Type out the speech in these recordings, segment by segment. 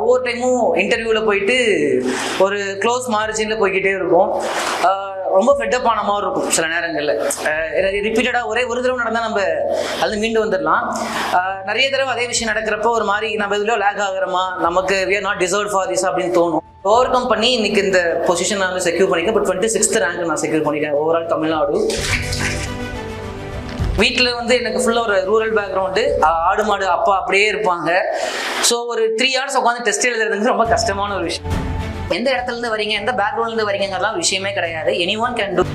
ஒவ்வொரு டைமும் இன்டர்வியூவில் போயிட்டு ஒரு க்ளோஸ் மார்ஜினில் போய்கிட்டே இருக்கும். ரொம்ப ஃபெட்டப் ஆன மாதிரி இருக்கும் சில நேரங்களில். ரிப்பீட்டடாக ஒரே ஒரு தடவை நடந்தால் நம்ம அது மீண்டு வந்துடலாம். நிறைய தடவை அதே விஷயம் நடக்கிறப்போ ஒரு மாதிரி நம்ம இதுல லேக் ஆகிறோமா, நமக்கு we are not deserved for this அப்படின்னு தோணும். ஓவர் கம் பண்ணி இன்னைக்கு இந்த பொசிஷன் நான் வந்து செக்யூர் பண்ணிக்கேன். பட் 26th ரேங்க் நான் செக்யூர் பண்ணிக்கேன் ஓவரால் தமிழ்நாடு. வீட்டில் வந்து எனக்கு ஃபுல்லாக ஒரு ரூரல் பேக்ரவுண்டு, ஆடு மாடு அப்பா அப்படியே இருப்பாங்க. ஸோ ஒரு 3 hours உட்காந்து டெஸ்ட் எழுதுறதுக்கு ரொம்ப கஷ்டமான ஒரு விஷயம். எந்த இடத்துலேருந்து வரீங்க, எந்த பேக்ரவுண்ட்லேருந்து வரீங்கிறதுலாம் விஷயமே கிடையாது. Any one can two.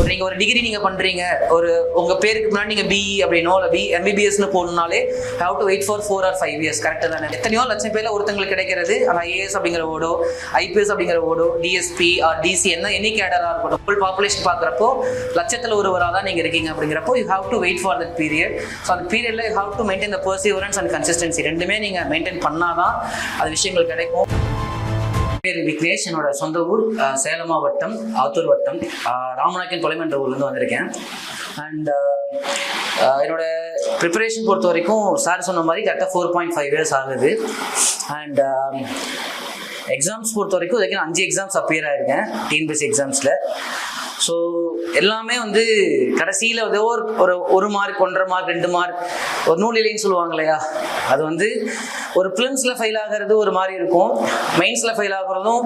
நீங்கள் ஒரு டிகிரி நீங்கள் பண்ணுறீங்க, ஒரு உங்கள் பேருக்கு முன்னாடி நீங்கள் பிஇ அப்படின்னோ இல்லை எம்பிபிஎஸ்னு போகணுன்னாலே how to wait for 4 or 5 years. கரெக்டாக தானே? எத்தனையோ லட்சம் பேரில் ஒருத்தங்களுக்கு கிடைக்கிறது ஆனால் ஐஏஎஸ் அப்படிங்கிற ஓடோ, ஐபிஎஸ் அப்படிங்கிற ஓடோ, டிஎஸ்பி ஆர் டிசி என்ன கேடராக இருக்கட்டும், ஃபுல் பாப்புலேஷன் பார்க்குறப்போ லட்சத்தில் ஒருவராக தான் நீங்கள் இருக்கீங்க. அப்படிங்கிறப்போ you have to wait for that period. So அந்த பீரியடில் you have to maintain the perseverance and consistency. ரெண்டுமே நீங்கள் மெயின்டைன் பண்ணாதான் அது விஷயங்கள் கிடைக்கும். பேர் விக்னேஷ். என்னோட சொந்த ஊர் சேலம் மாவட்டம் ஆத்தூர் வட்டம் ராமநாயக்கன் தொலைமன்ற என்ற ஊர்லேருந்து வந்திருக்கேன். அண்ட் என்னோட ப்ரிப்பரேஷன் பொறுத்த வரைக்கும் சார் சொன்ன மாதிரி கரெக்டாக 4.5 years ஆகுது. அண்ட் எக்ஸாம்ஸ் பொறுத்த வரைக்கும் இதுக்கு 5 எக்ஸாம்ஸ் அப்பியர் ஆயிருக்கேன் டிஎன்பிஎஸ்சி எக்ஸாம்ஸில். ஸோ எல்லாமே வந்து கடைசியில் ஏதோ ஒரு மார்க், 1.5 மார்க், 2 மார்க், ஒரு நூலிலைன்னு சொல்லுவாங்க இல்லையா, அது வந்து ஒரு ஃபிலிம்ஸில் ஃபெயில் ஆகிறது ஒரு மாதிரி இருக்கும். மெயின்ஸில் ஃபெயில் ஆகிறதும்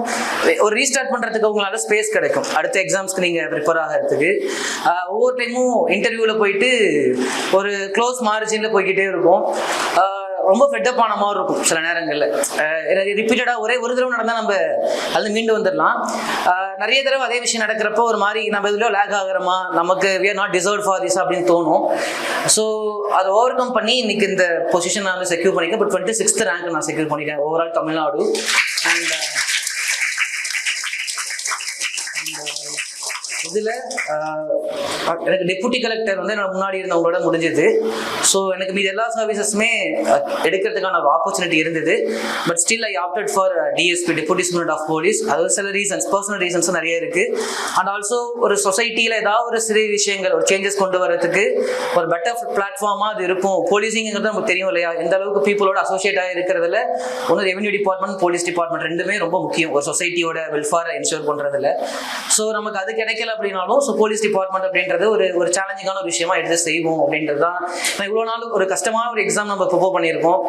ஒரு ரீஸ்டார்ட் பண்ணுறதுக்கு உங்களால் ஸ்பேஸ் கிடைக்கும் அடுத்த எக்ஸாம்ஸ்க்கு நீங்கள் ப்ரிப்பேர் ஆகிறதுக்கு. ஒவ்வொரு டைமும் இன்டர்வியூவில் போயிட்டு ஒரு க்ளோஸ் மார்ஜினில் போய்கிட்டே இருக்கும். ரொம்ப ஃபெட்டப் ஆன மாதிரி இருக்கும் சில நேரங்களில். ரிப்பீட்டடாக ஒரே ஒரு தடவை நடந்தால் நம்ம அது மீண்டு வந்துடலாம். நிறைய தடவை அதே விஷயம் நடக்கிறப்போ ஒரு மாதிரி நம்ம இதுல லேக் ஆகிறோமா, நமக்கு we are not deserved for this அப்படின்னு தோணும். ஸோ அதை ஓவர் கம் பண்ணி இன்னைக்கு இந்த பொசிஷன் நான் வந்து செக்யூர் பண்ணிக்கேன். பட் 26th ரேங்க் நான் செக்யூர் பண்ணிக்கேன் ஓவரால் தமிழ்நாடு. அண்ட் இதில் எனக்கு டெப்யூட்டி கலெக்டர் வந்து என்னோட முன்னாடி இருந்தவங்களோட முடிஞ்சது. ஸோ எனக்கு மீது எல்லா சர்வீசஸுமே எடுக்கிறதுக்கான ஒரு ஆப்பர்ச்சுனிட்டி இருந்தது. But still I opted for DSP, deputy superintendent of police. அது சில ரீசன்ஸ், பர்சனல் ரீசன்ஸும் நிறைய இருக்குது. அண்ட் ஆல்சோ ஒரு சொசைட்டியில் ஏதாவது ஒரு சிறு விஷயங்கள் ஒரு சேஞ்சஸ் கொண்டு வரதுக்கு ஒரு பெட்டர் பிளாட்ஃபார்மாக அது இருக்கும். போலீஸிங்கிறது நமக்கு தெரியும் இல்லையா, எந்த அளவுக்கு பீப்புளோட அசோசியேட் ஆகி இருக்கிறதுல ஒன்று ரெவென்யூ டிபார்ட்மெண்ட், போலீஸ் டிபார்ட்மெண்ட் ரெண்டுமே ரொம்ப முக்கியம் ஒரு சொசைட்டியோட வெல்ஃபேரை என்ஷூர் பண்ணுறதுல. ஸோ நமக்கு அது கிடைக்கல அப்படின்னாலும் ஸோ போலீஸ் டிபார்ட்மெண்ட் அப்படின்றது ஒரு சேலஞ்சிங்கான ஒரு விஷயமா எடுத்து செய்வோம் அப்படின்றது தான். நான் இவ்வளோ நாள் ஒரு கஷ்டமான ஒரு எக்ஸாம் நம்ம ப்ரிப்பேர் பண்ணியிருக்கோம்.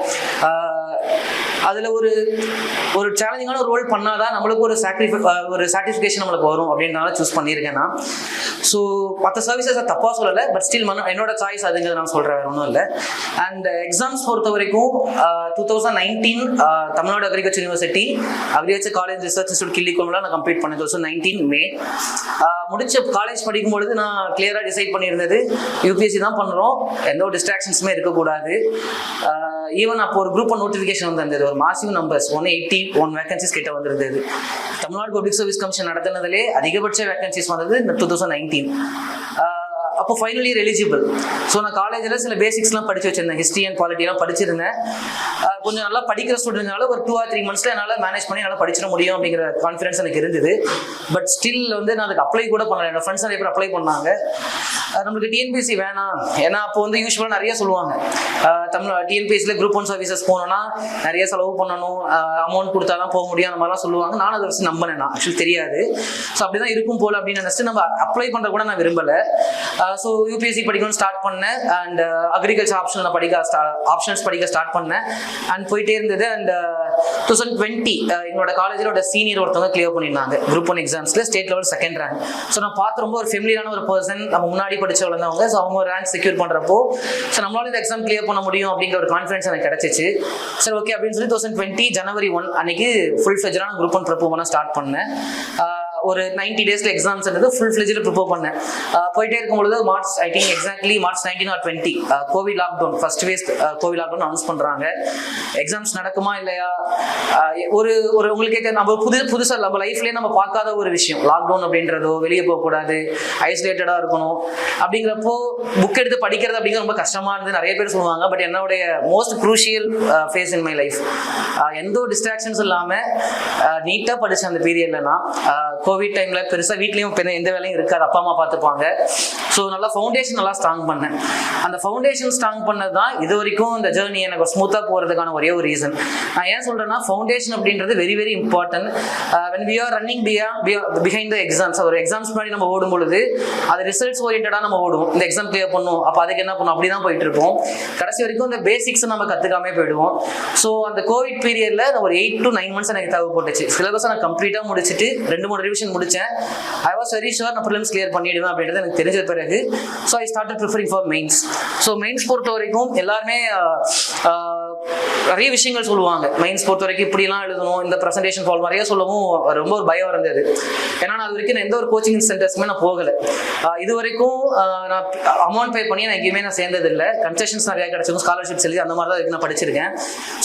அதில் ஒரு சேலஞ்சிங்கான ஒரு ரோல் பண்ணாதான் நம்மளுக்கு ஒரு சாட்டிஸ்ஃபிகேஷன் நம்மளுக்கு வரும் அப்படின்றனால சூஸ் பண்ணியிருக்கேன் நான். ஸோ மற்ற சர்வீசஸ் தப்பாக சொல்லலை, பட் ஸ்டில் என்னோட சாய்ஸ் அதுங்கிறது நான் சொல்கிறேன், வேறு ஒன்றும் இல்லை. அண்ட் எக்ஸாம்ஸ் பொறுத்த வரைக்கும் 2019 Tamil Nadu agriculture university agriculture college research institute கிள்ளிக்குளம்ல நான் கம்ப்ளீட் பண்ணேன் 2019 மே. முடிச்ச காலேஜ் படிக்கும்பொழுது நான் கிளியராக டிசைட் பண்ணியிருந்தது யூபிஎஸ்சி தான் பண்ணுறோம், எந்த ஒரு டிஸ்ட்ராக்ஷன்ஸுமே இருக்கக்கூடாது. ஈவன் அப்போ ஒரு குரூப் 1 நோட்டிஃபிகேஷன் வந்திருந்தது, ஒரு மாசிவ் நம்பர்ஸ் 181 வேகன்சிஸ் கிட்ட வந்திருந்தது. தமிழ்நாடு பப்ளிக் சர்வீஸ் கமிஷன் நடத்தினதுலே அதிகபட்ச வேகன்சிஸ் வந்தது 2019. அப்போ ஃபைனல் இயர் எலிஜிபிள். ஸோ நான் காலேஜில் சில பேசிக்ஸ்லாம் படித்து வச்சிருந்தேன், ஹிஸ்ட்ரி அண்ட் பாலிட்டிலாம் படிச்சிருந்தேன். கொஞ்சம் நல்லா படிக்கிற ஸ்டூடெண்ட்னால ஒரு 2 or 3 months என்னால் மேனேஜ் பண்ணி நல்லா படிச்சிட முடியும் அப்படிங்கிற கான்ஃபிடன்ஸ் எனக்கு இருந்தது. பட் ஸ்டில் வந்து நான் அதுக்கு அப்ளை கூட பண்ணல. என்னோட ஃப்ரெண்ட்ஸ் நிறைய பேர் அப்ளை பண்ணாங்க. நம்மளுக்கு டிஎன்பிஎஸ்சி வேணாம், ஏன்னா அப்போ வந்து யூஸ்வலாக நிறைய சொல்லுவாங்க டிஎன்பிஎஸ்சியில் குரூப் 1 சர்வீசஸ் போனோன்னா நிறைய செலவு பண்ணணும், அமௌண்ட் கொடுத்தா தான் போக முடியும், அந்த மாதிரிலாம் சொல்லுவாங்க. நானும் அதை வச்சு நம்பினேன், நான் ஆக்சுவலி தெரியாது. ஸோ அப்படி தான் இருக்கும் போல் அப்படின்னு நினச்சிட்டு நம்ம அப்ளை பண்ணுற கூட நான் விரும்பலை. ஸோ யூபிஎஸ்சி படிக்கணும்னு ஸ்டார்ட் பண்ணேன். அண்ட் அக்ரிகல்ச்சர் ஆப்ஷன்ஸ் படிக்க ஸ்டார்ட் பண்ணேன். அண்ட் போயிட்டே இருந்தது. அண்ட் 2020 என்னோட காலேஜோட சீனியர் ஒருத்தவங்க கிளியர் பண்ணியிருந்தாங்க குரூப் 1 எக்ஸாம்ஸில் state level 2nd rank. So நான் பார்த்து ரொம்ப ஒரு ஃபெமிலியரான ஒரு பர்சன், நம்ம முன்னாடி படிச்சு வளர்ந்தவங்க. ஸோ அவங்க ஒரு ரேங்க் செக்யூர் பண்ணுறப்போ ஸோ நம்மளால இந்த எக்ஸாம் கிளியர் பண்ண முடியும் அப்படிங்கிற ஒரு கான்ஃபிடன்ஸ் எனக்கு கிடைச்சிச்சு. சரி ஓகே அப்படின்னு சொல்லி 2020 January 1 அன்னைக்கு ஃபுல் ஃப்ளெஜ்டான குரூப் 1 ப்ரிப்பேர் பண்ண ஸ்டார்ட் பண்ணேன். ஒரு 90 daysல எக்ஸாம்ஸ் இருந்தது, ஃபுல் ஃப்ளெஜ்ல ப்ரிப்பேர் பண்ணேன். போயிட்டே இருக்கும்பொழுது March 19 or 20 Covid lockdown, first wave Covid lockdown announce பண்றாங்க. எக்ஸாம்ஸ் நடக்குமா இல்லையா, ஒரு உங்களுக்கு நம்ம புதுசாக நம்ம லைஃப்லேயே நம்ம பார்க்காத ஒரு விஷயம் லாக்டவுன் அப்படின்றதோ, வெளியே போகக்கூடாது, ஐசோலேட்டடாக இருக்கணும். அப்படிங்கிறப்போ புக் எடுத்து படிக்கிறது அப்படிங்கிறது ரொம்ப கஷ்டமாக இருந்து நிறைய பேர் சொல்லுவாங்க. பட் என்னுடைய most crucial phase in my life, எந்த ஒரு டிஸ்ட்ராக்ஷன்ஸ் இல்லாமல் நீட்டாக படித்த அந்த பீரியட்ல நான் கோவிட் டைமில் பெருசாக வீட்லேயும் எந்த வேலையும் இருக்காது, அப்பா அம்மா பார்த்துப்பாங்க. ஸோ நல்லா ஃபவுண்டேஷன் நல்லா ஸ்ட்ராங் பண்ணேன். அந்த ஃபவுண்டேஷன் ஸ்ட்ராங் பண்ணது தான் இது வரைக்கும் இந்த ஜேர்னி எனக்கு ஸ்மூத்தாக போகிறதுக்கான ஒரே ஒரு ரீசன். நான் ஏன் சொல்கிறேன்னா, ஃபவுண்டேஷன் அப்படின்றது very very important. When we are running behind the exams, ஒரு எக்ஸாம்ஸ் முன்னாடி நம்ம ஓடும் பொழுது அது ரிசல்ட்ஸ் ஓரியன்டாக நம்ம ஓடுவோம். இந்த எக்ஸாம் கிளியர் பண்ணும், அப்போ அதுக்கு என்ன பண்ணும், அப்படி தான் போயிட்டு இருப்போம். கடைசி வரைக்கும் இந்த பேசிக்ஸ் நம்ம கற்றுக்காமே போயிடுவோம். ஸோ அந்த கோவிட் பீரியடில் ஒரு 8 to 9 months எனக்கு தேவைப்பட்டுச்சு. சிலபஸை நான் கம்ப்ளீட்டாக முடிச்சுட்டு 2-3 ரிவிஷன் முடித்தேன். ஐ வாஸ் வெரி ஷுர் நான் ப்ரிலிம்ஸ் கிளியர் பண்ணிடுவேன் அப்படின்றது எனக்கு தெரிஞ்ச பிறகு so I started preferring for mains. So mains பொறுத்த வரைக்கும் எல்லாருமே நிறைய விஷயங்கள் சொல்லுவாங்க. மெயின்ஸ் பொறுத்த வரைக்கும் இப்படிலாம் எழுதணும், இந்த ப்ரெசன்டேஷன் ஃபால் நிறைய சொல்லவும் ரொம்ப ஒரு பயம் இருந்தது. ஏன்னா நான் அது வரைக்கும் எந்த ஒரு கோச்சிங் சென்டர்ஸ்க்குமே நான் போகலை. இது வரைக்கும் நான் அமௌண்ட் பே பண்ணி நான் எங்கேயுமே நான் சேர்ந்ததில்லை. கன்செஷன்ஸ் நிறையா கிடைச்சிருக்கும், ஸ்காலர்ஷிப்ஸ் எழுதி அந்த மாதிரி தான் நான் படிச்சிருக்கேன்.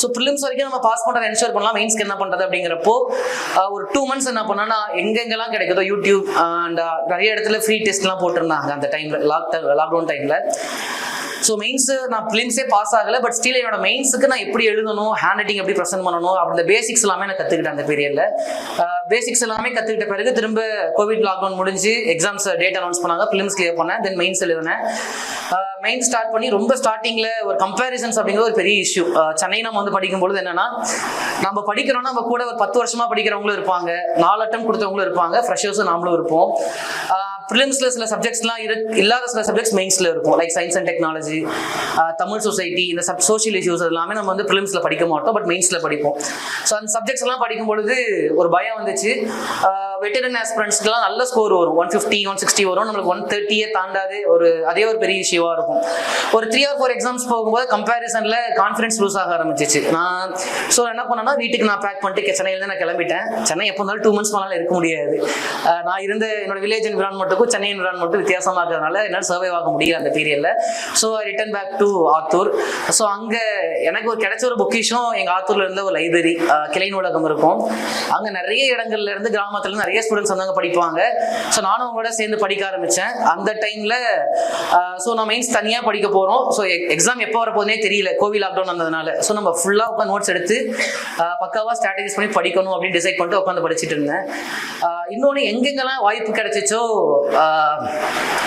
ஸோ ப்ரிலிம்ஸ் வரைக்கும் நம்ம பாஸ் பண்ணுறதை என்ஷூர் பண்ணலாம். மெயின்ஸ்க்கு என்ன பண்ணுறது அப்படிங்கிறப்போ ஒரு 2 months என்ன பண்ணேன்னா, எங்கெங்கெல்லாம் கிடைக்குதோ யூடியூப் அண்ட் நிறைய இடத்துல ஃப்ரீ டெஸ்ட்லாம் போட்டிருந்தாங்க அந்த டைமில், லாக்டவுன் டைமில். ஸோ மெயின்ஸ் நான் ப்ரிலிம்ஸே பாஸ் ஆகலை, பட் ஸ்டில் என்னோட மெயின்ஸுக்கு நான் எப்படி எழுதணும், ஹேண்ட் ரைட்டிங் எப்படி ப்ரெசென்ட் பண்ணணும், அப்படி பேசிக்ஸ் எல்லாமே நான் கற்றுக்கிட்டேன் அந்த பீரியடில். பேசிக்ஸ் எல்லாமே கற்றுக்கிட்ட பிறகு திரும்ப கோவிட் லாக்டவுன் முடிஞ்சு எக்ஸாம்ஸ் டேட் அனௌன்ஸ் பண்ணாங்க, ப்ரிலிம்ஸ் கிளியர் பண்ணேன், தென் மெயின்ஸ் எழுதினேன். மெயின் ஸ்டார்ட் பண்ணி ரொம்ப ஸ்டார்டிங்கில் ஒரு கம்பேரிசன்ஸ் அப்படிங்கிற ஒரு பெரிய இஷ்யூ. சென்னை நம்ம வந்து படிக்கும்பொழுது என்னன்னா, நம்ம படிக்கிறோம்னா நம்ம கூட ஒரு 10 வருஷமா படிக்கிறவங்களும் இருப்பாங்க, 4 attempt கொடுத்தவங்களும் இருப்பாங்க, ஃப்ரெஷர்ஸும் நாமளும் இருப்போம். ப்ரிலிம்ஸ்ல சில சப்ஜெக்ட்ஸ்லாம் இல்லாத சில சப்ஜெக்ட்ஸ் மெயின்ஸ்ல இருக்கும், like science and technology, Tamil society, இந்த சோஷியல் இஷ்யூஸ் எல்லாமே நம்ம வந்து ப்ரிலிம்ஸ்ல படிக்க மாட்டோம், பட் மெயின்ஸ்ல படிப்போம். ஸோ அந்த சப்ஜெக்ட்ஸ் எல்லாம் படிக்கும் பொழுது ஒரு பயம் வந்துச்சு. வெட்டரன் ஆஸ்பிரண்ட்ஸ்க்குலாம் நல்ல ஸ்கோர் வரும், 150 160 வரும், நம்மளுக்கு 130 தாண்டாது. அதே ஒரு பெரிய இஷ்யூவா இருக்கும். ஒரு 3 or 4 எக்ஸாம்ஸ் போகும்போது கம்பேரிசன்ல கான்ஃபிடன்ஸ் லூஸ் ஆக ஆரம்பிச்சிச்சு. நான் என்ன பண்ணேன்னா, வீட்டுக்கு நான் பேக் பண்ணிட்டு சென்னையில நான் கிளம்பிட்டேன். சென்னை எப்போ இருந்தாலும் 2 months மேலே இருக்க முடியாது. நான் இருந்த என்னோட வில்லேஜ் என்விரான்மெண்ட்டுக்கும் சென்னை என்விரான்மெண்ட்டும் வித்தியாசமாக இருக்கிறதுனால என்னால் சர்வைவ் ஆக முடியல அந்த பீரியட்ல. So I return back to Attur. So அங்கே எனக்கு கிடைச்ச ஒரு பொக்கிஷம், எங்கள் ஆத்தூர்ல இருந்த ஒரு லைப்ரரி, கிளை நூலகம் இருக்கும். அங்கே நிறைய இடங்கள்ல இருந்து, கிராமத்துல இருந்து நிறைய ஸ்டூடெண்ட்ஸ் வந்தாங்க படிப்பாங்க. ஸோ நானும் அவங்களோட சேர்ந்து படிக்க ஆரம்பித்தேன் அந்த டைமில். ஸோ நான் மெயின்ஸ் தனியாக படிக்க போகிறோம். ஸோ எக்ஸாம் எப்போ வரப்போதுனே தெரியல, கோவிட் லாக்டவுன் வந்ததுனால. ஸோ நம்ம ஃபுல்லாக உட்காந்து நோட்ஸ் எடுத்து பக்காவாக ஸ்ட்ராட்டஜிஸ் பண்ணி படிக்கணும் அப்படின்னு டிசைட் பண்ணிட்டு உட்காந்து படிச்சுட்டு இருந்தேன். இன்னொன்று, எங்கெங்கெல்லாம் வாய்ப்பு கிடைச்சிச்சோ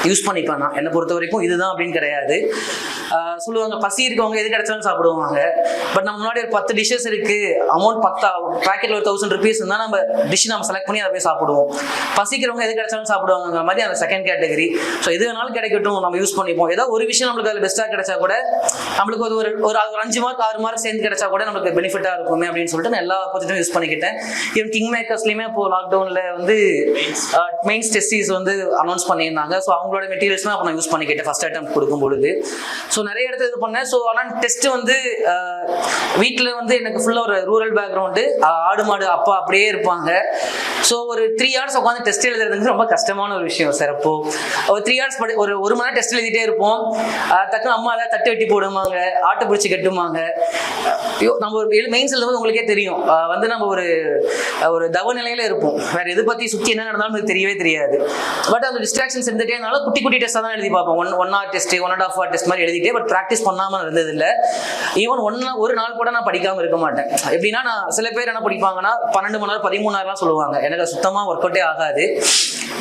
யூஸ் பண்ணிப்பேன். நான் என்னை பொறுத்த வரைக்கும் இதுதான் அப்படின்னு கிடையாது. சொல்லுவாங்க, பசி இருக்கவங்க எது கிடைச்சாலும் சாப்பிடுவாங்க. பட் நம்ம முன்னாடி ஒரு 10 dishes இருக்கு, அமௌண்ட் 10 பேக்கெட்ல ஒரு 1000 rupees இருந்தால் நம்ம டிஷ் நம்ம செலக்ட் பண்ணி அதை போய் சாப்பிடுவோம். பசிக்கிறவங்க எது கிடைச்சாலும் சாப்பிடுவாங்க மாதிரி அந்த செகண்ட் கேட்டகரி. ஸோ எது வேணாலும் கிடைக்கட்டும், நம்ம யூஸ் பண்ணிப்போம். ஏதோ ஒரு விஷயம் நம்மளுக்கு அதில் பெஸ்ட்டாக கிடைச்சா கூட, நம்மளுக்கு ஒரு 5 mark 6 mark சேர்ந்து கிடைச்சா கூட நம்மளுக்கு பெனிஃபிட்டாக இருக்குமே அப்படின்னு சொல்லிட்டு நான் எல்லா ஆப்பர்ச்சுனிட்டியும் யூஸ் பண்ணிக்கிட்டேன். ஈவன் கிங் மேக்கர்ஸ்லையுமே இப்போ லாக்டவுனில் வந்து மெயின்ஸ் டெஸ்டிஸ் வந்து அனௌன்ஸ் பண்ணியிருந்தாங்க. ஸோ அவங்களோட மெட்டீரியல்ஸ்லாம் அப்போ நான் யூஸ் பண்ணிக்கிட்டேன் ஃபர்ஸ்ட் அட்டெம்ப்ட் கொடுக்கும்பொழுது. ஸோ நிறைய இடத்துல இது பண்ணேன். ஸோ ஆனால் டெஸ்ட் வந்து வீட்டில் வந்து எனக்கு ஃபுல்லாக ஒரு ரூரல் பேக்ரவுண்டு, ஆடு மாடு அப்பா அப்படியே இருப்பாங்க. ஸோ ஒரு 3 hours உட்காந்து டெஸ்ட் எழுதுறதுக்கு ரொம்ப கஷ்டமான ஒரு விஷயம் சார். அப்போ ஒரு 3 hours ஒரு 1 மணி நேரம் டெஸ்ட் எழுதிட்டே இருப்போம். டக்குனு அம்மா அதை தட்டு வெட்டி போடுவாங்க, ஆட்டை பிடிச்சி கட்டுவாங்க. நம்ம ஒரு மெயின்ஸ் எழுதும்போது உங்களுக்கே தெரியும், வந்து நம்ம ஒரு தவ நிலையில இருப்போம். வேற எது பத்தி சுற்றி என்ன நடந்தாலும் எனக்கு தெரியவே தெரியாது. பட் அந்த டிஸ்ட்ராக்ஷன்ஸ் இருந்துட்டேனால குட்டி குட்டி டெஸ்ட்டாக தான் எழுதி பார்ப்போம். 1 hour டெஸ்ட், 1.5 hour டெஸ்ட் மாதிரி எழுதிட்டே, பட் ப்ராக்டிஸ் பண்ணாமல் இருந்தது இல்லை. ஈவன் ஒரு நாள் கூட நான் படிக்காமல் இருக்க மாட்டேன். எப்படின்னா, நான் சில பேர் என்ன படிப்பாங்கன்னா 12 மணி நேரம் 13 hours சொல்லுவாங்க. எனக்கு சுத்தமாக ஒர்க் அவுட்டே ஆகாது.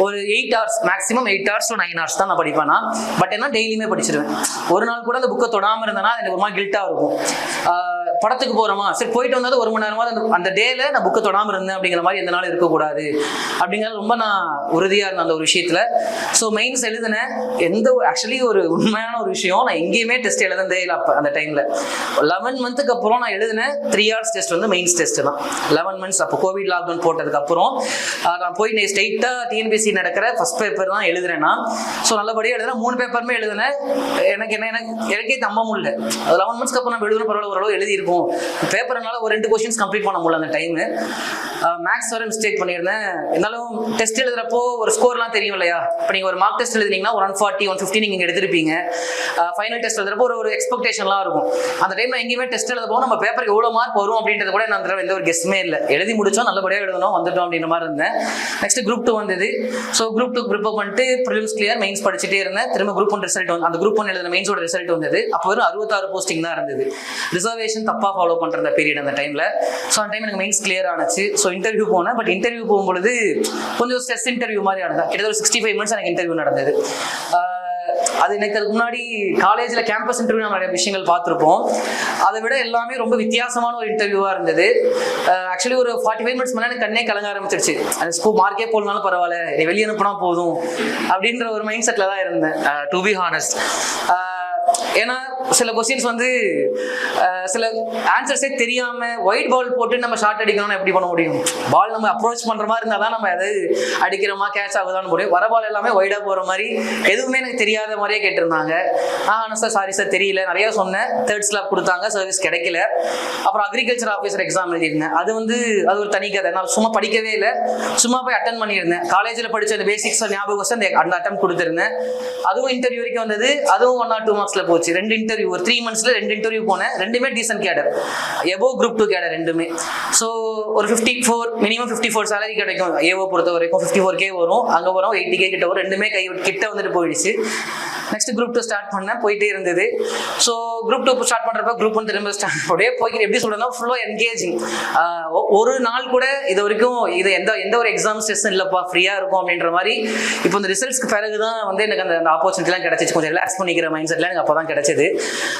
ஒரு 8 hours, maximum 8 hours to 9 hours தான் நான் படிப்பேன்னா. பட் என்ன டெய்லியுமே படிச்சிருவேன். ஒரு நாள் கூட அந்த புக்கை தொடாமல் இருந்தேன்னா எனக்கு ஒரு மாதிரி கில்ட்டாக இருக்கும். படத்துக்கு போகிறோமா, சரி போயிட்டு வந்தாலும் 1 மணி நேரமாவது அந்த டேல நான் புக்கை தொடாமல் இருந்தேன் அப்படிங்கிற மாதிரி எந்த நாள் இருக்கக்கூடாது அப்படிங்கிறது ரொம்ப நான் உறுதியாக இருந்தேன் அந்த ஒரு விஷயத்தில். ஸோ மெயின்ஸ் எழுதினேன். ஆக்சுவலி ஒரு உண்மையான ஒரு விஷயம், நான் எங்கேயுமே டெஸ்ட் எழுதந்தே இல்லை அப்போ அந்த டைமில். 11 months அப்புறம் நான் எழுதினேன் 3 hours டெஸ்ட் வந்து மெயின்ஸ் டெஸ்ட் தான். 11 months அப்போ கோவிட் லாக்டவுன் போட்டதுக்கு அப்புறம் நான் போய் ஸ்ட்ரெயிட்டாக டிஎன்பிஎஸ்சி நடக்கிற ஃபர்ஸ்ட் பேப்பர் தான் எழுதுறேன்னா. ஸோ நல்லபடியாக எழுதுனேன். 3 பேப்பருமே எழுதினேன். எனக்கே நம்ப முடியல. 11 months அப்புறம் நம்ம எழுதுன பரவாயில்ல, ஓரளவு எழுதியிருப்போம். பேப்பர்னால ஒரு 2 questions கம்ப்ளீட் பண்ண முடியல அந்த டைமு. மேக்ஸ் வர மிஸ்டேக் பண்ணியிருந்தேன். இருந்தாலும் டெஸ்ட் எழுதுறப்போ ஒரு ஸ்கோர்லாம் தெரியும் இல்லையா. இப்போ நீங்கள் ஒரு மார்க் டெஸ்ட் எழுதுனீங்கன்னா 140 150 நீங்கள் எடுத்திருப்பீங்க. ஃபைனல் டெஸ்ட் எழுதுறப்போ ஒரு எக்ஸ்பெக்டேஷன்லாம் இருக்கும். அந்த டைம் நான் எங்கேயுமே டெஸ்ட் எழுத போகும் நம்ம பேப்பருக்கு எவ்வளோ மார்க் வரும் அப்படின்றது கூட நான் எந்த ஒரு கெஸ்மே இல்லை. எழுதி முடிச்சோம், நல்லபடியாக எழுதணும், வந்துட்டோம் அப்படின்ற மாதிரி இருந்தேன். நெக்ஸ்ட் Group 2 வந்தது. ஸோ Group 2 ப்ரிப்பேர் பண்ணிட்டு ப்ரிலிம்ஸ் கிளியர், மெயின்ஸ் படிச்சுட்டே இருந்தேன். திரும்ப Group 1 ரிசல்ட் வந்து அந்த Group 1 எழுதின மெயின்ஸோட ரிசல்ட் வந்தது. அப்போ வெறும் 66 போஸ்டிங் தான் இருந்தது. ரிசர்வேஷன் தப்பாக ஃபாலோ பண்ணுற பீரியட் அந்த டைமில். ஸோ அந்த டைம் எனக்கு மெயின்ஸ் கிளியர் ஆனிச்சு. ஸோ இன்டர்வியூ போனேன். பட் இன்டர்வியூ போகும்பொழுது கொஞ்சம் ஸ்ட்ரெஸ் இன்டர்வியூ மாதிரி நடந்தது. கிட்டத்தட்ட ஒரு 65 மினிட்ஸ் எனக்கு இன்டர்வியூ நடந்தது. அது எனக்கு அதுக்கு முன்னாடி காலேஜில் கேம்பஸ் இன்டர்வியூ நம்ம நிறைய விஷயங்கள் பார்த்துருப்போம். அதை விட எல்லாமே ரொம்ப வித்தியாசமான ஒரு இன்டர்வியூவாக இருந்தது. ஆக்சுவலி ஒரு 45 மினிட்ஸ் முன்னாடி எனக்கு கண்ணே கலங்க ஆரம்பிச்சிருச்சு. அந்த ஸ்கூல் மார்க்கே போடனாலும் பரவாயில்ல, நீ வெளியே அனுப்புனா போதும் அப்படின்ற ஒரு மைண்ட் செட்டில் தான் இருந்தேன், டு பி ஹானஸ்ட். ஏன்னா சில கொஸ்டின்ஸ் வந்து சில ஆன்சர்ஸே தெரியாம ஒயிட் பால் போட்டு நம்ம ஷார்ட் அடிக்கணும்னு எப்படி பண்ண முடியும்? பால் நம்ம அப்ரோச் பண்ற மாதிரி இருந்தால் தான் நம்ம எதாவது அடிக்கிறோமா கேட்ச் ஆகுதான்னு முடியும். வர பால் எல்லாமே ஒய்டா போற மாதிரி எதுவுமே எனக்கு தெரியாத மாதிரியே கேட்டிருந்தாங்க. சார் சாரி சார் தெரியல நிறைய சொன்னேன். தேர்ட் ஸ்லாப் கொடுத்தாங்க, சர்வீஸ் கிடைக்கல. அப்புறம் அக்ரிகல்ச்சர் ஆஃபீஸர் எக்ஸாம் எழுதியிருந்தேன். அது ஒரு தனி கதை. நான் சும்மா படிக்கவே இல்லை, சும்மா போய் அட்டன் பண்ணியிருந்தேன். காலேஜில் படிச்ச அந்த பேசிக்ஸ் ஞாபகம் வச்சு அந்த அட்டம் கொடுத்துருந்தேன். அதுவும் இன்டர்வியூ வரைக்கும் வந்தது. அதுவும் 1 or 2 மார்க்ஸ்ல போச்சு. 2 இன்டர்வியூ, ஒரு 3 monthsல 2 இன்டர்வியூ போனேன். ரெண்டுமே டீசன்ட் கேடர், எபோவ் குரூப் 2 கேடர் ரெண்டுமே. ஸோ ஒரு 54 மினிமம் 54 சேலரி கிடைக்கும். ஏவோ பொறுத்த வரைக்கும் 54K வரும், அங்கே வரும் 80K கிட்ட வரும். ரெண்டுமே கிட்ட வந்துட்டு போயிடுச்சு. நெக்ஸ்ட் குரூப் 2 ஸ்டார்ட் பண்ணேன், போயிட்டே இருந்தது. ஸோ குரூப் 2 ஸ்டார்ட் பண்ணுறப்ப குரூப் 1 திரும்ப ஸ்டார்ட் அப்படியே போய்க்கு எப்படி சொல்றதுன்னா ஃபுல்லாக என்கேஜிங். ஒரு நாள் கூட இது வரைக்கும் இது எந்த ஒரு எக்ஸாம் ஸ்ட்ரெஸ் இல்லைப்பா, ஃப்ரீயாக இருக்கும் அப்படின்ற மாதிரி. இப்போ இந்த ரிசல்ட்ஸ்க்கு பிறகு தான் வந்து எனக்கு அந்த ஆப்பர்ச்சுனிட்டிலாம் கிடைச்சிச்சு. கொஞ்சம் ரிலாக்ஸ் பண்ணிக்கிற மைண்ட் செட்ல எனக்கு அப்போ தான் கிடைச்சது.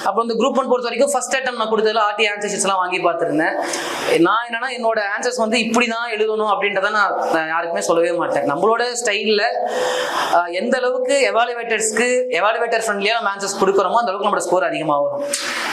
அப்புறம் இந்த குரூப் 1 பொறுத்த வரைக்கும் ஃபர்ஸ்ட் அட்டம் நான் கொடுத்ததில் ஆர்டி ஆன்சர்ஸ்லாம் வாங்கி பார்த்துருந்தேன். நான் என்னன்னா என்னோட ஆன்சர்ஸ் வந்து இப்படி தான் எழுதணும் அப்படின்றத நான் யாருக்குமே சொல்லவே மாட்டேன். நம்மளோட ஸ்டைலில் எந்த அளவுக்கு எவாலுவேட்டர் ஃப்ரெண்ட்லியாக நம்ம ஆன்சர்ஸ் கொடுக்குறோமோ அந்த அளவுக்கு நம்மளோட ஸ்கோர் அதிகமாக வரும்.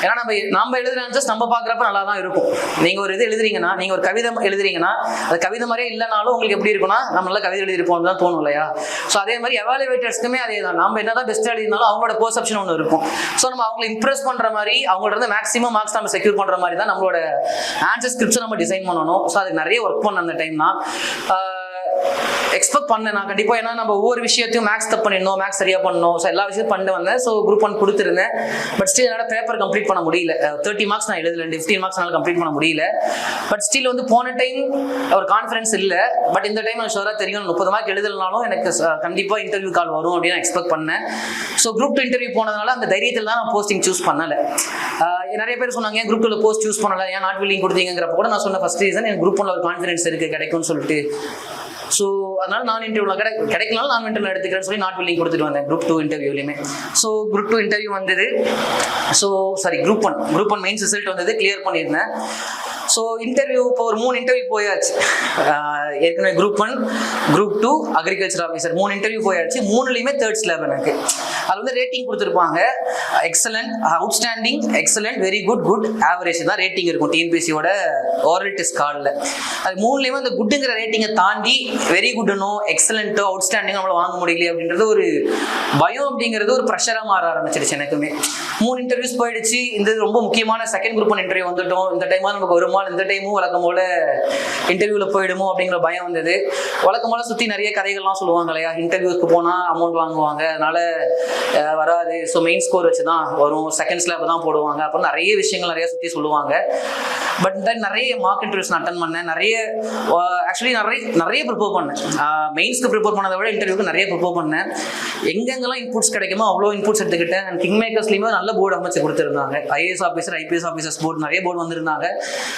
ஏன்னா நம்ம எழுதுற ஆன்சர்ஸ் நம்ம பார்க்குறப்ப நல்லா தான் இருக்கும். நீங்கள் ஒரு இது எழுதுறீங்கன்னா, நீங்கள் ஒரு கவிதை எழுதுறீங்கன்னா அது கவிதை மாதிரியே இல்லைனாலும் உங்களுக்கு எப்படி இருக்குன்னா நம்மளால கவிதை எழுதிருப்போம் தான் தோணும் இல்லையா? ஸோ அதே மாதிரி எவாலுவேட்டர்ஸ்க்குமே அதே தான். நம்ம என்ன தான் பெஸ்ட்டாக எழுதினாலும் அவங்களோட பெர்செப்ஷன் ஒன்று இருக்கும். ஸோ நம்ம அவங்களை இம்ப்ரெஸ் பண்ணுற மாதிரி, அவங்களோட இருந்து மேக்ஸிமம் மார்க்ஸ் நம்ம செக்யூர் பண்ணுற மாதிரி தான் நம்மளோட ஆன்சர் ஸ்கிரிப்ட்ஸை நம்ம டிசைன் பண்ணணும். ஸோ அதுக்கு நிறைய ஒர்க் பண்ண அந்த டைம் தான் எக்ஸ்பெக்ட் பண்ணேன் நான் கண்டிப்பாக. ஏன்னா நம்ம ஒவ்வொரு விஷயத்தையும் மேக்ஸ் தப்பு பண்ணிடணும், மேக்ஸ் சரியாக பண்ணணும். ஸோ எல்லா விஷயத்தையும் பண்ணி வந்தேன். ஸோ குரூப் 1 கொடுத்துருந்தேன். பட் ஸ்டில் என்னால் பேப்பர் கம்ப்ளீட் பண்ண முடியல. 30 மார்க்ஸ் நான் எழுதல, 15 மார்க்ஸ் என்னால் கம்ப்ளீட் பண்ண முடியல. பட் ஸ்டில் வந்து போன டைம் ஒரு கான்ஃபிடன்ஸ் இல்லை. பட் இந்த டைம் எனக்கு ஷோராக தெரியும் 30 மார்க் எழுதலனாலும் எனக்கு கண்டிப்பாக இன்டர்வியூ கால் வரும் அப்படின்னு நான் எக்ஸ்பெக்ட் பண்ணேன். ஸோ குரூப் 2 இன்டர்வியூ போனதுனால அந்த தைரியத்தில் தான் நான் போஸ்டிங் சூஸ் பண்ணலை. நிறைய பேர் சொன்னாங்க ஏன் குரூப் 2 போஸ்ட் சூஸ் பண்ணலை, ஏன் நாட் வில்லிங் கொடுத்தீங்கிறப்ப கூட நான் சொன்ன ஃபர்ஸ்ட் ரீசன் எனக்கு குரூப் 1 ஒரு கான்ஃபிடன்ஸ் இருக்குது கிடைக்கும்னு சொல்லிட்டு. ஸோ அதனால நான் இன்டர்வியூவில் கிடைக்கனாலும் நான் இன்டர்வியூ எடுத்துக்கிறேன்னு சொல்லி நாட் வில்லிங் கொடுத்துட்டு வந்தேன் குரூப் 2 இன்டர்வியூலையுமே. ஸோ குரூப் 2 இன்டர்வியூ வந்தது. குரூப் ஒன் மெயின்ஸ் ரிசல்ட் வந்தது, கிளியர் பண்ணியிருந்தேன். ஸோ இன்டர்வியூ இப்போ ஒரு 3 இன்டர்வியூ போயாச்சு. ஏற்கனவே group 1, group 2, agriculture officer 3 interview போயாச்சு. 3லையுமே தேர்ட் ஸ்லாப் எனக்கு. அது வந்து ரேட்டிங் கொடுத்துருப்பாங்க. Excellent, outstanding, excellent, very good, good, average தான் ரேட்டிங் இருக்கும் டிஎன்பிஎஸ்சியோட ஓரல் டெஸ்ட் கார்டில். அது 3லையுமே அந்த குட்டுங்கிற ரேட்டிங்கை தாண்டி வெரி குட்னோ எக்ஸலண்ட்டோ அவுட்ஸ்டாண்டிங் நம்மளை வாங்க முடியலையே அப்படின்றது ஒரு பயம் அப்படிங்கிறது ஒரு ப்ரெஷராக மாற ஆரம்பிச்சிருச்சு எனக்குமே. 3 இன்டர்வியூஸ் போயிடுச்சு. இந்த ரொம்ப முக்கியமான செகண்ட் குரூப் 1 இன்டர்வியூ வந்துட்டோம். இந்த டைமாக நமக்கு வருமா, இந்த டைமும் வழக்கம் போல இன்டர்வியூவில் போயிடுமோ அப்படிங்கிற பயம் வந்தது. வழக்கம் போல சுற்றி நிறைய கதைகள்லாம் சொல்லுவாங்க இல்லையா, இன்டர்வியூக்கு போனால் அமௌண்ட் வாங்குவாங்க, அதனால வராது, ஸோ மெயின் ஸ்கோர் வச்சு தான் வரும், செகண்ட் ஸ்லாப் தான் போடுவாங்க, அப்புறம் நிறைய விஷயங்கள் நிறைய சுற்றி சொல்லுவாங்க. பட் நிறைய மார்க் இன்டர்வியூஸ் நான் அட்டன் பண்ணேன். ஆக்சுவலி நிறைய ப்ரிப்பேர் பண்ணேன். மெயின்ஸ்க்கு ப்ரிப்பேர் பண்ணதை விட இன்டர்வியூக்கு நிறைய ப்ரிப்பேர் பண்ணேன். எங்கெங்கெல்லாம் இன்புட்ஸ் கிடைக்குமோ அவ்வளோ இன்புட்ஸ் எடுத்துக்கிட்டேன். அண்ட் கிங் மேக்கர்ஸ்லையுமே நல்ல போர்டு அமைச்சு கொடுத்துருந்தாங்க. IAS officer, IPS officers board நிறைய போர்டு வந்திருந்தாங்க.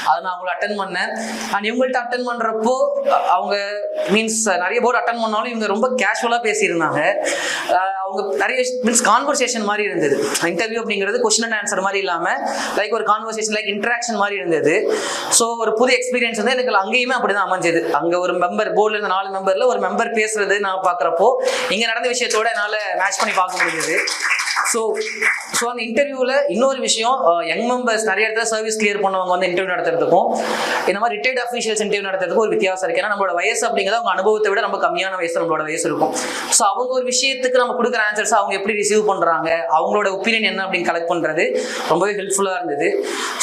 அதை நான் அவங்கள அட்டன் பண்ணேன். அண்ட் இவங்கள்ட்ட அட்டன் பண்ணுறப்போ அவங்க நிறைய போர்டு அட்டன் பண்ணாலும் இவங்க ரொம்ப கேஷுவலாக பேசியிருந்தாங்க. அவங்க நிறைய கான்வர்சேஷன் மாதிரி இருந்தது. இன்டர்வியூ அப்படிங்கிறது கொஸ்டின் அண்ட் ஆன்சர் மாதிரி இல்லாமல் லைக் ஒரு கான்வர்சேஷன், லைக் இன்ட்ராக்ஷன் மாதிரி இருந்தது. ஸோ ஒரு புது எக்ஸ்பீரியன்ஸ் வந்து எனக்கு அங்கேயுமே அப்படிதான் அமைஞ்சது. அங்கே ஒரு மெம்பர் போர்டில் இருந்த 4 மெம்பரில் ஒரு மெம்பர் பேசுறது நான் பார்க்குறப்போ இங்கே நடந்த விஷயத்தோட என்னால் மேட்ச் பண்ணி பார்க்க முடிஞ்சது. ஸோ அந்த இன்டர்வியூவில் இன்னொரு விஷயம், யங் மெம்பர்ஸ் நிறைய இடத்துல சர்வீஸ் கிளியர் பண்ணவங்க வந்து இன்டர்வியூ நடத்துறதுக்கும் இந்த மாதிரி ரிட்டையர்ட் அஃபீஷியல்ஸ் இன்டர்வியூ நடத்துறதுக்கும் ஒரு வித்தியாசம் இருக்குது. ஏன்னா நம்மளோட வயசு அப்படிங்கிறது அவங்க அனுபவத்தை விட ரொம்ப கம்மியான வயசு நம்மளோட வயசு இருக்கும். ஸோ அவங்க ஒரு விஷயத்துக்கு நம்ம கொடுக்குற ஆன்சர்ஸ் அவங்க எப்படி ரிசீவ் பண்ணுறாங்க, அவங்களோட ஒப்பீனியன் என்ன அப்படின்னு கலெக்ட் பண்ணுறது ரொம்பவே ஹெல்ப்ஃபுல்லாக இருந்தது.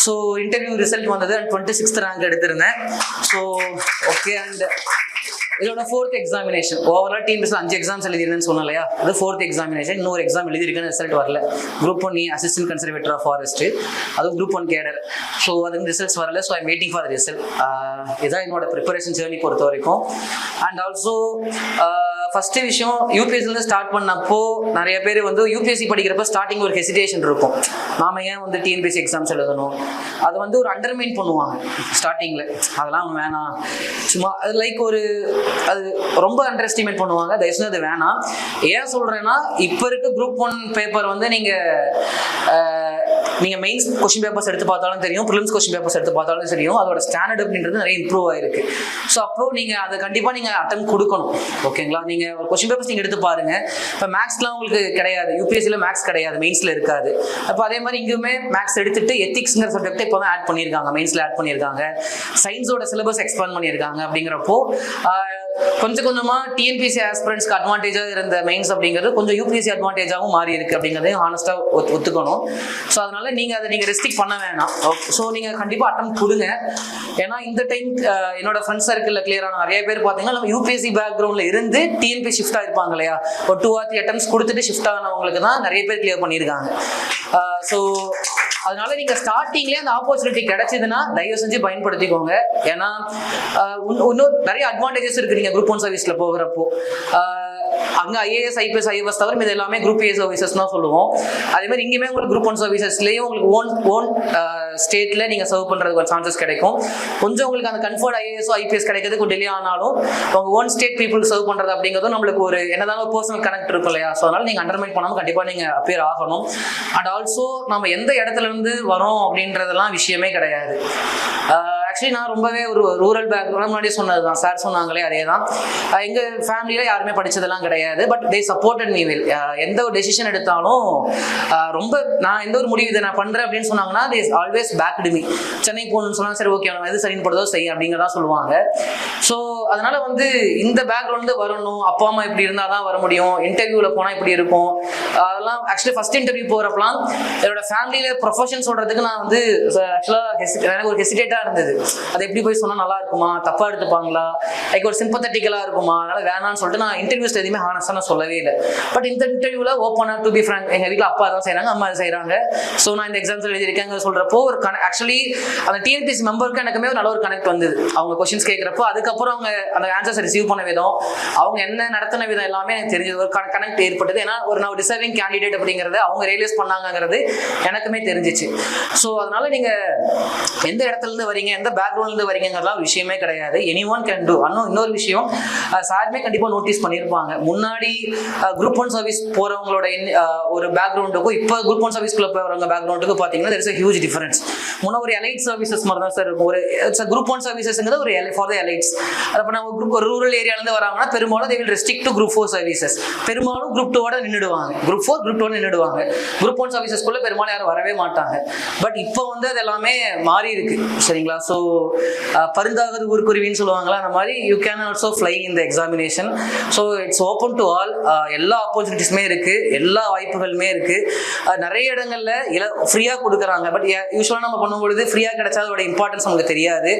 ஸோ இன்டர்வியூ ரிசல்ட் வந்தது அண்ட் 26th ரேங்க் எடுத்திருந்தேன். So okay. அண்ட் இதோட 4th examination. Overall teams 5 exams எழுதிருந்தேன்னு சொன்னேன் இல்லையா, அது 4th எக்ஸாமினேஷன். இன்னொரு எக்ஸாம் எழுதிருக்கேன்னு ரிசல்ட் வரல. Group 1 assistant conservator of forest, அதுவும் குரூப் 1 கேடர். ஸோ அதுக்கு ரிசல்ட்ஸ் வரல. So I'm waiting for the result. இதுதான் என்னோட ப்ரிப்பரேஷன் ஜேர்னி பொறுத்த வரைக்கும். அண்ட் ஆல்சோ ஃபர்ஸ்ட் விஷயம் யூபிஎஸ்சிலேருந்து ஸ்டார்ட் பண்ணப்போ நிறைய பேர் வந்து யூபிஎஸ்சி படிக்கிறப்ப ஸ்டார்டிங் ஒரு ஹெசிடேஷன் இருக்கும். நாம ஏன் வந்து டிஎன்பிஎஸ்சி எக்ஸாம்ஸ் எழுதணும், அது வந்து ஒரு அண்டர்மைன் பண்ணுவாங்க ஸ்டார்டிங்கில். அதெல்லாம் வேணாம், சும்மா அது லைக் ஒரு அது ரொம்ப அண்டர் எஸ்டிமேட் பண்ணுவாங்க. தயவுசெய்து அது வேணாம். ஏன் சொல்கிறேன்னா, இப்போ இருக்க குரூப் 1 பேப்பர் வந்து நீங்கள் மெயின்ஸ் கொஸ்டின் பேப்பர்ஸ் எடுத்து பார்த்தாலும் தெரியும், ப்ரிலிம்ஸ் கொஸ்டின் பேப்பர்ஸ் எடுத்து பார்த்தாலும் தெரியும், அதோட ஸ்டாண்டர்ட் அப்படின்றது நிறைய இம்ப்ரூவ் ஆயிருக்கு. ஸோ அப்போ நீங்கள் அதை கண்டிப்பாக நீங்கள் அட்டம் கொடுக்கணும். ஓகேங்களா? நீங்கள் ஒரு கொஸ்டின் பேப்பர்ஸ் நீங்கள் எடுத்து பாருங்க. இப்போ மேக்ஸ்லாம் உங்களுக்கு கிடையாது, யூபிஎஸ்சியில் மேக்ஸ் கிடையாது, மெயின்ஸில் இருக்காது. அப்போ அதே மாதிரி இங்குமே மேக்ஸ் எடுத்துட்டு எத்திக்ஸ்ங்கிற சப்ஜெக்ட் இப்போ தான் ஆட் பண்ணியிருக்காங்க, மெயின்ஸில் ஆட் பண்ணியிருக்காங்க. சயின்ஸோட சிலபஸ் எக்ஸ்பேண்ட் பண்ணியிருக்காங்க. அப்படிங்கிறப்போ கொஞ்சம் கொஞ்சமாக டிஎன்பிஎஸ்சி ஆஸ்பிரண்ட்ஸ்க்கு அட்வான்டேஜாக இருந்த மெயின்ஸ் அப்படிங்கிறது கொஞ்சம் யூபிஎஸ்சி அட்வான்டேஜாகவும் மாறி இருக்கு அப்படிங்கிறதையும் ஹானஸ்ட்டாக ஒத்துக்கணும். ஸோ அதனால நீங்கள் ரெஸ்ட்ரிக்ட் பண்ண வேணாம். ஓகே, ஸோ நீங்கள் கண்டிப்பாக அட்டம் கொடுங்க. ஏன்னா இந்த டைம் என்னோட ஃப்ரெண்ட்ஸ் சர்க்கிளில் கிளியரான நிறைய பேர் பார்த்தீங்கன்னா நம்ம யூபிஎஸ்சி பேக்ரவுண்டில் இருந்து டிஎன்பி ஷிஃப்ட் ஆகிருப்பாங்க இல்லையா, ஒரு 2 or 3 அட்டம்ஸ் கொடுத்துட்டு ஷிஃப்ட் ஆனவங்களுக்கு தான் நிறைய பேர் கிளியர் பண்ணியிருக்காங்க. ஸோ அதனால நீங்க ஸ்டார்டிங்லேயே அந்த ஆப்பர்ச்சுனிட்டி கிடைச்சதுன்னா தயவு செஞ்சு பயன்படுத்திக்கோங்க. ஏன்னா இன்னும் நிறைய அட்வான்டேஜஸ் இருக்கு நீங்க குரூப் 1 சர்வீஸ்ல போகிறப்போ. அங்க ஐஏஎஸ் ஐபிஎஸ் ஐஎஸ் தவிர இது எல்லாமே குரூப் ஏ சர்வீசஸ் தான் சொல்லுவோம். அதே மாதிரி இங்கேயுமே உங்களுக்கு குரூப் 1 சர்வீசஸ்லேயும் உங்களுக்கு ஓன் ஸ்டேட்ல நீங்க சர்வ் பண்றதுக்கு ஒரு சான்சஸ் கிடைக்கும். கொஞ்சம் உங்களுக்கு அந்த கன்ஃபர்ட் ஐஏஎஸ் ஐபிஎஸ் கிடைக்கிறதுக்கு டிலே ஆனாலும் உங்க ஓன் ஸ்டேட் பீப்புள் சர்வ் பண்றது அப்படிங்கிறதும் நம்மளுக்கு ஒரு என்னதான் ஒரு பர்சனல் கனெக்ட் இருக்கும் இல்லையா. ஸோ அதனால நீங்க அண்டர்மைன் பண்ணாமல் கண்டிப்பா நீங்க அப்பியர் ஆகணும். அண்ட் ஆல்சோ நம்ம எந்த இடத்துல இருந்து வரோம் அப்படின்றதெல்லாம் விஷயமே கிடையாது. ஆக்சுவலி நான் ரொம்பவே ஒரு ரூரல் பேக்ரவுண்ட் முன்னாடி சொன்னது தான், சார் சொன்னாங்களே அதே தான். எங்கள் ஃபேமிலியில் யாருமே படித்ததெல்லாம் கிடையாது. But they supported me well. எந்த ஒரு டெசிஷன் எடுத்தாலும் ரொம்ப நான் எந்த ஒரு முடிவு இதை நான் பண்ணுறேன் அப்படின்னு சொன்னாங்கன்னா they always backed me. Chennai போகணும்னு சொன்னால் சரி ஓகே நம்ம எது சரின்னு போடுறதோ செய்ய அப்படிங்கிறதா சொல்லுவாங்க. ஸோ அதனால வந்து இந்த பேக்ரவுண்டு வரணும், அப்பா அம்மா இப்படி இருந்தால் தான் வர முடியும், இன்டர்வியூவில் போனால் இப்படி இருக்கும். அதெல்லாம் ஆக்சுவலி ஃபர்ஸ்ட் இன்டர்வியூ போகிறப்பலாம் என்னோட ஃபேமிலியில் ப்ரொஃபஷன் சொல்கிறதுக்கு நான் வந்து ஆக்சுவலாக எனக்கு ஒரு ஹெசிடேட்டாக இருந்தது. அது எப்படி போய் சொன்னா நல்லா இருக்குமா, தப்பா எடுத்துப்பாங்களா, லைக் ஒரு சிம்பத்தட்டிக்கலா இருக்குமா, அதனால வேணாம்னு சொல்லிட்டு நான் இன்டர்வியூஸ் எதுவுமே ஹானஸ்டா நான் சொல்லவே இல்லை. பட் இந்த இன்டர்வியூல ஓப்பனா டு பி ஃப்ராங்க் எங்க வீட்டுல அப்பா தான் செய்யறாங்க, அம்மா செய்யறாங்க. ஸோ நான் இந்த எக்ஸாம்ஸ் எழுதியிருக்கேன் சொல்றப்போ ஒரு ஆக்சுவலி அந்த டிஎன்பிஎஸ்சி மெம்பருக்கு எனக்குமே ஒரு நல்ல ஒரு கனெக்ட் வந்தது. அவங்க கொஸ்டின்ஸ் கேட்கிறப்போ அதுக்கப்புறம் அவங்க அந்த ஆன்சர்ஸ் ரிசீவ் பண்ண விதம், அவங்க என்ன நடத்தின விதம் எல்லாமே எனக்கு தெரிஞ்சது, ஒரு கனெக்ட் ஏற்பட்டது. ஏன்னா ஒரு நான் டிசர்விங் கேண்டிடேட் அப்படிங்கறத அவங்க ரியலைஸ் பண்ணாங்கிறது எனக்குமே தெரிஞ்சிச்சு. ஸோ அதனால நீங்க எந்த இடத்துல இருந்து வரீங்க, எந்த பேக்ரவுண்ட்ல இருந்து வரீங்கிறதுலாம் விஷயமே கிடையாது. Any one can two. இன்னொரு விஷயம் சாருமே கண்டிப்பா நோட்டீஸ் பண்ணியிருப்பாங்க. முன்னாடி குரூப் 1 சர்வீஸ் போறவங்களோட ஒரு பேக்ரவுண்டுக்கும் இப்போ குரூப் 1 சர்வீஸ்க்குள்ள போறவங்க பேக்ரவுண்டுக்கும் பாத்தீங்கன்னா there is a huge difference. முன்ன ஒரு எலைட் சர்வீசஸ் மாதிரி தான் சார் இருக்கும். ஒரு குரூப் 1 சர்வீசஸ்ங்கிறது ஒரு ஃபார் த எலைட்ஸ். அப்போ நம்ம குரூப் ஒரு ரூரல் ஏரியால இருந்து வராங்கன்னா பெரும்பாலும் they will restrict to group 4 services. பெரும்பாலும் குரூப் 2 ஓட நின்றுடுவாங்க, குரூப் 4 குரூப் 2 நின்றுடுவாங்க. குரூப் 1 சர்வீசஸ்க்குள்ள பெரும்பாலும் யாரும் வரவே மாட்டாங்க. பட் இப்போ வந்து அது எல்லாமே மாறி இருக்கு சரிங்களா. ஸோ பருந்தாவது ஊர்க்குருவின்னு சொல்லுவாங்களா, அந்த மாதிரி you can also fly in the examination. So it's open to all. எல்லா ஆப்பர்ச்சுனிட்டிஸுமே இருக்கு, எல்லா வாய்ப்புகளுமே இருக்கு. நிறைய இடங்கள்ல ஃப்ரீயா கொடுக்குறாங்க. பட் யூஸ்வலாக நம்ம பண்ணும்பொழுது ஃப்ரீயா கிடைச்சா அதோட இம்பார்ட்டன்ஸ் நமக்கு தெரியாது.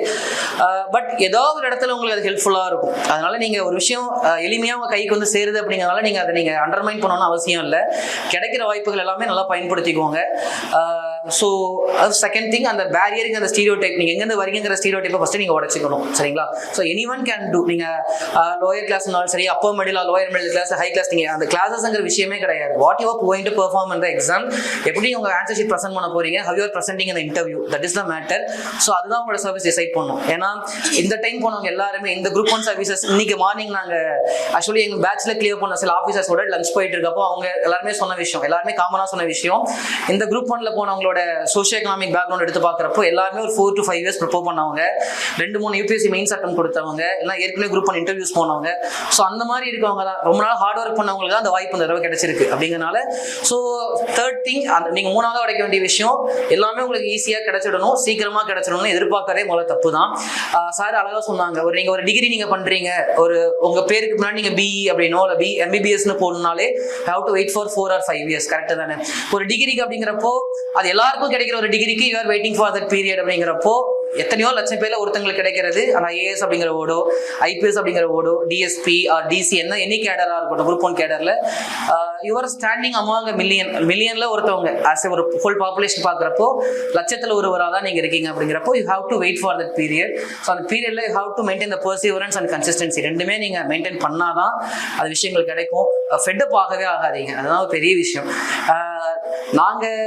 பட் ஏதாவது ஒரு இடத்துல உங்களுக்கு அது ஹெல்ப்ஃபுல்லாக இருக்கும். அதனால நீங்க ஒரு விஷயம் எளிமையா உங்க கைக்கு வந்து சேருது அப்படிங்கிறதுனால நீங்க அதை நீங்க அண்டர்மைன் பண்ணணும்னு அவசியம் இல்லை. கிடைக்கிற வாய்ப்புகள் எல்லாமே நல்லா பயன்படுத்திக்கோங்க. ஸோ அது செகண்ட் திங், அந்த பேரியருக்கு அந்த ஸ்டீரியோ டைப் நீங்க எங்கேருந்து வரீங்கிற ஸ்டீரியோ டைப்பை ஃபர்ஸ்ட் நீங்க உடச்சிக்கணும் சரிங்களா. So any one can do. நீங்க லோயர் கிளாஸ்னாலும் சரி, upper middle, lower middle class, high class, நீங்க அந்த கிளாஸஸ்ங்கிற விஷயமே கிடையாது. What you are going to perform in the exam, எப்படி உங்க ஆன்சர் ஷீட் ப்ரெசென்ட் பண்ண போறீங்க, ஹவ் யூ ஆர் ப்ரெசென்டிங் இந்த interview, that is the matter. So அதுதான் உங்களோட சர்வீஸ் டிசைட் பண்ணும். ஏன்னா இந்த டைம் போனவங்க எல்லாருமே இந்த குரூப் 1 சர்வீசஸ் இன்னைக்கு மார்னிங் நாங்க ஆக்சுவலி எங்க பேட்ச்ல கிளியர் பண்ண சில ஆஃபீஸர்ஸோட லஞ்ச் போயிட்டு இருக்கப்போ அவங்க எல்லாருமே சொன்ன விஷயம், எல்லாருமே காமனா சொன்ன விஷயம், இந்த குரூப் 1ல போனவங்களோட சோஷியோ எக்கனாமிக் பேக்ரவுண்ட் எடுத்து பார்க்குறப்போ எல்லாருமே ஒரு 4 to 5 years ப்ரிப்பேர் பண்ணவங்க, 2-3 யூபிஎஸ்சி மெயின்ஸ் அட்டம் கொடுத்தவங்க, எல்லாம் ஏற்கனவே குரூப் 1 இன்டர்வியூஸ் போனவங்க. ஸோ அந்த மாதிரி இருக்கவங்க தான் ரொம்ப நாள் ஹார்ட் ஒர்க் பண்ணவங்களுக்கு தான் அந்த வாய்ப்பு இந்த தடவை கிடைச்சிருக்கு அப்படிங்கிறனால. ஸோ தேர்ட் திங், நீங்க மூணாவது உடைக்க வேண்டிய விஷயம், எல்லாமே உங்களுக்கு ஈஸியாக கிடைச்சிடணும், சீக்கிரமா கிடைச்சிடணும்னு எதிர்பார்க்கறதே முதல்ல தப்பு தான். சார் அழகா சொன்னாங்க, நீங்க ஒரு டிகிரி நீங்க பண்றீங்க, ஒரு உங்க பேருக்கு முன்னாடி நீங்க பிஇ அப்படின்னோ இல்லை எம்பிபிஎஸ்னு போடணும்னாலே how to wait for 4 or 5 years. Correct தானே? ஒரு டிகிரிக்கு அப்படிங்கிறப்போ அது எல்லாருக்கும் கிடைக்கிற ஒரு டிகிரிக்கு you are waiting for that period அப்படிங்கிறப்போ எத்தனையோ லட்சம் பேர்ல ஒருத்தங்களுக்கு கிடைக்கிறது அந்த ஐஏஎஸ் அப்படிங்கிற ஓடோ, ஐபிஎஸ் அப்படிங்கிற ஓடோ, டிஎஸ்பி ஆர் டிசி என்ன எனி கேடரா இருக்கட்டும், குரூப் 1 கேடர்ல யுவர் ஸ்டாண்டிங் அமாங் மில்லியன்ல ஒருத்தவங்க ஆஸ் ஒரு ஹோல் பாப்புலேஷன் பார்க்குறப்போ லட்சத்தில் ஒருவராக தான் நீங்கள் இருக்கீங்க. அப்படிங்கிறப்போ you have to wait for that period. So அந்த பீரியட்ல you have to maintain the perseverance and consistency. ரெண்டுமே நீங்கள் மெயின்டைன் பண்ணாதான் அது விஷயங்கள் கிடைக்கும். ஃபெட்டப் ஆகவே ஆகாதீங்க, அதுதான் ஒரு பெரிய விஷயம். நாங்கள்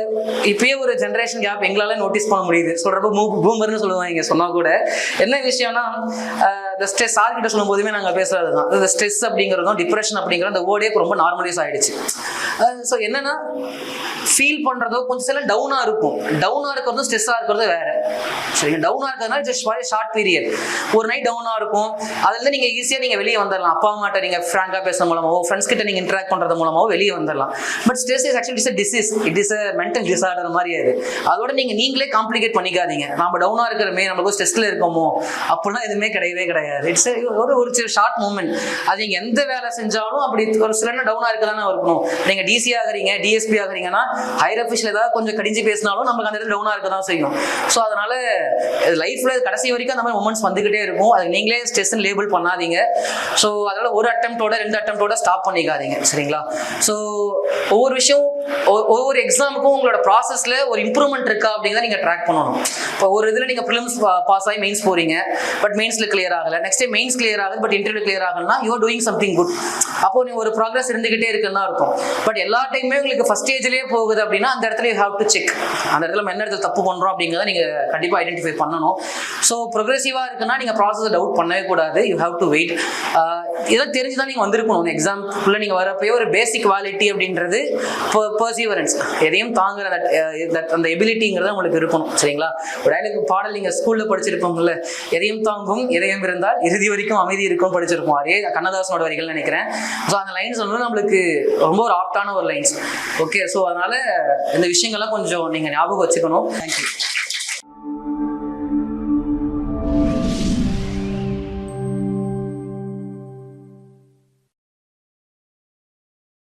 இப்பயே ஒரு ஜென்ரேஷன் கேப் எங்களால நோட்டீஸ் பண்ண முடியுது. சொல்றப்போ பூமர்னு சொல்லுவாங்க சொன்னா கூட. என்ன விஷயம்னா இந்த ஸ்ட்ரெஸ் ஆர்கிட்ட சொல்லும் போதுமே நாங்கள் பேசுறது தான். இந்த ஸ்ட்ரெஸ் அப்படிங்கிறதும் டிப்ரெஷன் அப்படிங்கிற அந்த வேர்டே ரொம்ப நார்மலைஸ் ஆயிடுச்சு. ஸோ என்னன்னா ஃபீல் பண்றதோ கொஞ்சம் சில டவுனா இருக்கும். டவுனா இருக்கிறதும் ஸ்ட்ரெஸ்ஸா இருக்கிறது வேற. சரிங்க, டவுனா இருக்கிறதுனால ஜஸ்ட் ஃபார் ஷார்ட் பீரியட் ஒரு நைட் டவுனா இருக்கும். அதுல நீங்க ஈஸியா நீங்க வெளியே வந்துடலாம். அப்பா அம்மாட்ட நீங்க ஃப்ராங்கா பேசுறது மூலமாவோ, ஃப்ரெண்ட்ஸ் கிட்ட நீங்க இன்டராக்ட் பண்றது மூலமாவோ வெளியே வந்துடலாம். But stress is actually it's a disease. It is a mental disorder மாதிரி அது. அதோட நீங்களே காம்ப்ளிகேட் பண்ணிக்காதீங்க. நம்ம டவுனா இருக்கிறமே, நம்மளுக்கு ஸ்ட்ரெஸ்ல இருக்கோமோ அப்படிலாம் எதுவுமே கிடையவே கிடையாது. இட்ஸ் ஒரு ஷார்ட் மூமெண்ட். அது நீங்க எந்த வேலை செஞ்சாலும் அப்படி ஒரு சில டவுனா இருக்கதானே இருக்கணும். நீங்க டிசி ஆகுறீங்க, டிஎஸ்பி ஆகுறீங்கன்னா ஹையர் அஃபிஷியல் ஏதாவது கொஞ்சம் கடிஞ்சு பேசினாலும் நமக்கு அந்த இடத்துல டவுனா இருக்க தான் செய்யும். ஸோ அதனால லைஃப்ல கடைசி வரைக்கும் அந்த மாதிரி மொமெண்ட்ஸ் வந்துகிட்டே இருக்கும். அது நீங்களே ஸ்ட்ரெஸ் லேபிள் பண்ணாதீங்க. ஸோ அதனால ஒரு அட்டெம்ப்டோட 2 அட்டெம்ப்டோட ஸ்டாப் பண்ணிக்காதீங்க. சரிங்களா? ஸோ ஒவ்வொரு விஷயம் ஒவ்வொரு எக்ஸாமுக்கும் உங்களோட ப்ராசஸ்ல ஒரு இம்ப்ரூவ்மெண்ட் இருக்கா அப்படிங்கிறத நீங்க ட்ராக் பண்ணணும். இப்போ ஒரு இதுல நீங்க ப்ரிலிம்ஸ் பாஸ் ஆகி மெயின்ஸ் போறீங்க, பட் மெயின்ஸ்ல கிளியர் ஆகல. நெக்ஸ்ட் டைம் மெயின்ஸ் கிளியர் ஆகுது, பட் இன்டர்வியூ கிளியர் ஆகலன்னா you are doing something good. அப்போ நீங்க ஒரு ப்ராக்ரஸ் இருந்துகிட்டே இருக்குன்னு இருக்கும். பட் எல்லா டைமே உங்களுக்கு ஃபர்ஸ்ட் ஸ்டேஜ்லயே போகுது அப்படின்னா அந்த இடத்துல யூ ஹேவ் டு செக். அந்த இடத்துல நம்ம என்ன இடத்துல தப்பு பண்றோம் அப்படிங்கிறத நீங்க கண்டிப்பா ஐடென்டிஃபை பண்ணணும். ஸோ ப்ரோக்ரெசிவா இருக்குன்னா நீங்க ப்ராசஸ் டவுட் பண்ணவே கூடாது. You have to wait. இதெல்லாம் தெரிஞ்சுதான் நீங்க வந்திருக்கணும். எக்ஸாம்குள்ள நீங்க வரப்போ ஒரு பேசிக் குவாலிட்டி அப்படின்றது பர்சிவரன்ஸ், எதையும் தாங்குற அந்த எபிலிட்டிங்கிறது உங்களுக்கு இருக்கணும். சரிங்களா? ஒரு டயலாக் பாடல் நீங்க ஸ்கூல்ல படிச்சிருப்போம்ல, எதையும் தாங்கும் இதயம் இருந்தால் இறுதி வரைக்கும் அமைதி இருக்கும் படிச்சிருப்போம். அதே கண்ணதாசனோட வரிகள் நினைக்கிறேன். ஸோ அந்த லைன்ஸ் வந்து நம்மளுக்கு ரொம்ப ஒரு ஆப்டான ஒரு லைன்ஸ். ஓகே, ஸோ அதனால இந்த விஷயங்கள்லாம் கொஞ்சம் நீங்க ஞாபகம் வச்சுக்கணும். தேங்க்யூ.